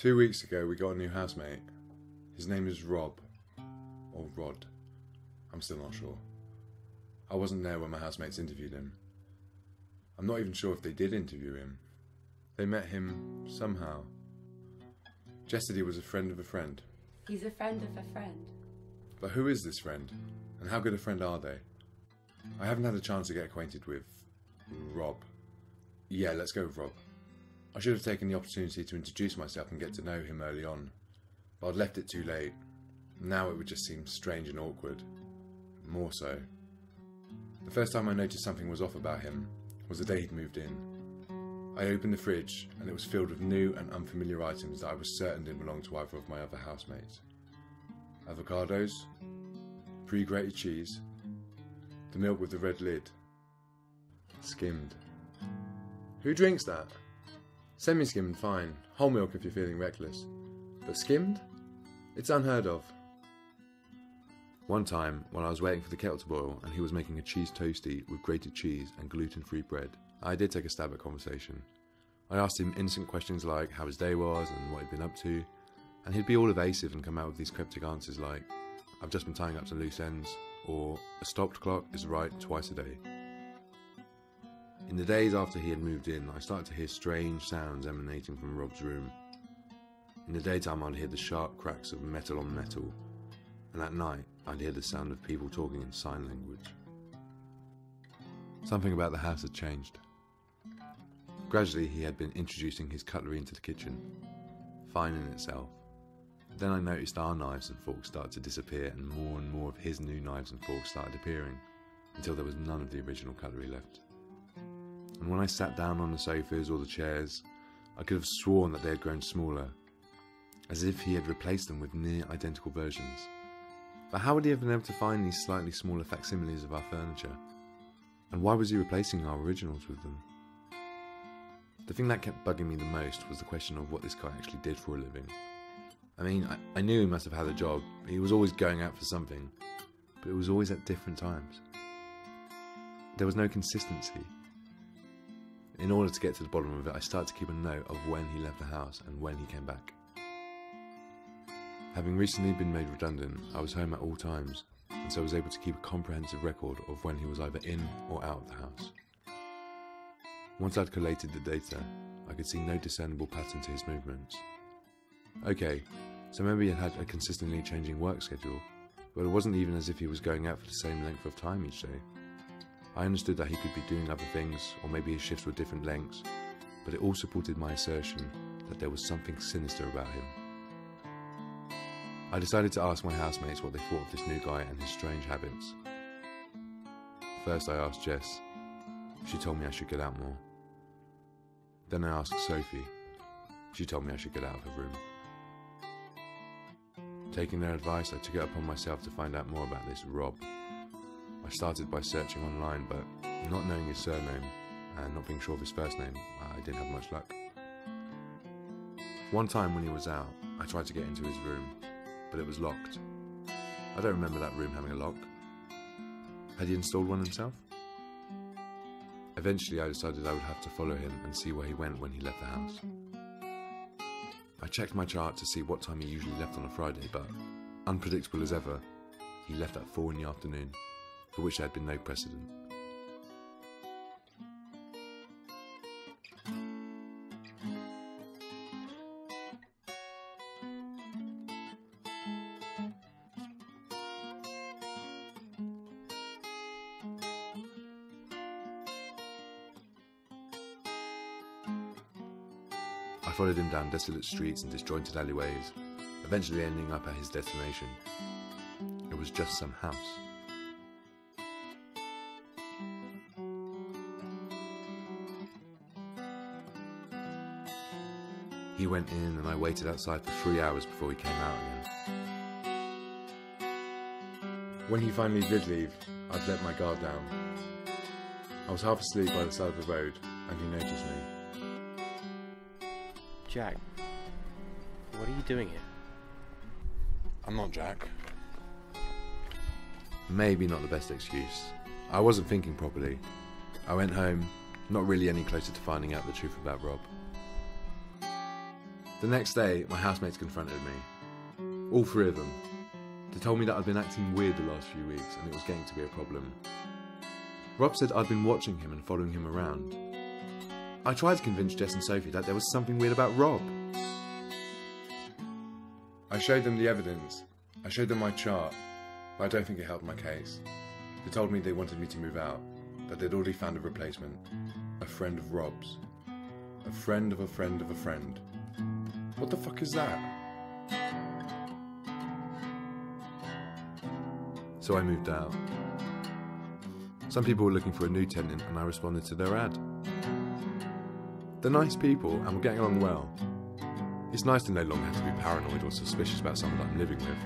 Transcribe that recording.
2 weeks ago we got a new housemate. His name is Rob. Or Rod. I'm still not sure. I wasn't there when my housemates interviewed him. I'm not even sure if they did interview him. They met him somehow. Jess said he was a friend of a friend. He's a friend of a friend. But who is this friend? And how good a friend are they? I haven't had a chance to get acquainted with Rob. Yeah, let's go with Rob. I should have taken the opportunity to introduce myself and get to know him early on, but I'd left it too late. Now it would just seem strange and awkward. More so. The first time I noticed something was off about him was the day he'd moved in. I opened the fridge and it was filled with new and unfamiliar items that I was certain didn't belong to either of my other housemates. Avocados, pre-grated cheese, the milk with the red lid, skimmed. Who drinks that? Semi-skimmed, fine. Whole milk if you're feeling reckless. But skimmed? It's unheard of. One time, while I was waiting for the kettle to boil and he was making a cheese toastie with grated cheese and gluten-free bread, I did take a stab at conversation. I asked him innocent questions like how his day was and what he'd been up to, and he'd be all evasive and come out with these cryptic answers like, I've just been tying up some loose ends, or a stopped clock is right twice a day. In the days after he had moved in, I started to hear strange sounds emanating from Rob's room. In the daytime I'd hear the sharp cracks of metal on metal, and at night I'd hear the sound of people talking in sign language. Something about the house had changed. Gradually he had been introducing his cutlery into the kitchen, fine in itself. Then I noticed our knives and forks started to disappear and more of his new knives and forks started appearing, until there was none of the original cutlery left. And when I sat down on the sofas or the chairs, I could have sworn that they had grown smaller, as if he had replaced them with near identical versions. But how would he have been able to find these slightly smaller facsimiles of our furniture? And why was he replacing our originals with them? The thing that kept bugging me the most was the question of what this guy actually did for a living. I mean, I knew he must have had a job. He was always going out for something, but it was always at different times. There was no consistency. In order to get to the bottom of it, I started to keep a note of when he left the house and when he came back. Having recently been made redundant, I was home at all times, and so I was able to keep a comprehensive record of when he was either in or out of the house. Once I'd collated the data, I could see no discernible pattern to his movements. Okay, so maybe he had a consistently changing work schedule, but it wasn't even as if he was going out for the same length of time each day. I understood that he could be doing other things, or maybe his shifts were different lengths, but it all supported my assertion that there was something sinister about him. I decided to ask my housemates what they thought of this new guy and his strange habits. First I asked Jess. She told me I should get out more. Then I asked Sophie. She told me I should get out of her room. Taking their advice, I took it upon myself to find out more about this Rob. I started by searching online, but not knowing his surname and not being sure of his first name, I didn't have much luck. One time when he was out, I tried to get into his room, but it was locked. I don't remember that room having a lock. Had he installed one himself? Eventually I decided I would have to follow him and see where he went when he left the house. I checked my chart to see what time he usually left on a Friday, but unpredictable as ever, he left at 4 in the afternoon, for which there had been no precedent. I followed him down desolate streets and disjointed alleyways, eventually ending up at his destination. It was just some house. He went in and I waited outside for 3 hours before he came out again. When he finally did leave, I'd let my guard down. I was half asleep by the side of the road and he noticed me. Jack, what are you doing here? I'm not Jack. Maybe not the best excuse. I wasn't thinking properly. I went home, not really any closer to finding out the truth about Rob. The next day, my housemates confronted me. All three of them. They told me that I'd been acting weird the last few weeks and it was getting to be a problem. Rob said I'd been watching him and following him around. I tried to convince Jess and Sophie that there was something weird about Rob. I showed them the evidence. I showed them my chart, but I don't think it helped my case. They told me they wanted me to move out, that they'd already found a replacement. A friend of Rob's. A friend of a friend of a friend. What the fuck is that? So I moved out. Some people were looking for a new tenant and I responded to their ad. They're nice people and we're getting along well. It's nice to no longer have to be paranoid or suspicious about someone that I'm living with.